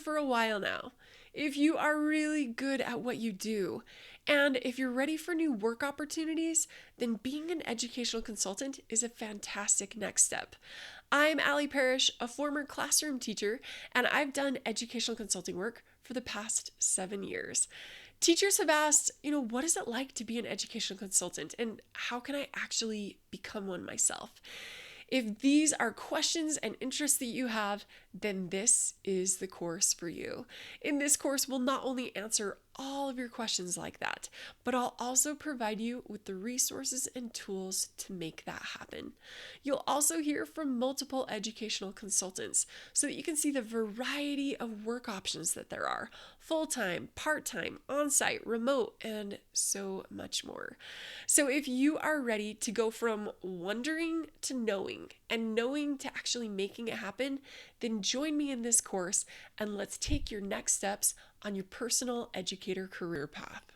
for a while now, if you are really good at what you do, and if you're ready for new work opportunities, then being an educational consultant is a fantastic next step. I'm Allie Parrish, a former classroom teacher, and I've done educational consulting work for the past 7 years. Teachers have asked, what is it like to be an educational consultant and how can I actually become one myself? If these are questions and interests that you have, then this is the course for you. In this course, we'll not only answer all of your questions like that, but I'll also provide you with the resources and tools to make that happen. You'll also hear from multiple educational consultants so that you can see the variety of work options that there are: full-time, part-time, on-site, remote, and so much more. So if you are ready to go from wondering to knowing and knowing to actually making it happen, then join me in this course and let's take your next steps on your personal educator career path.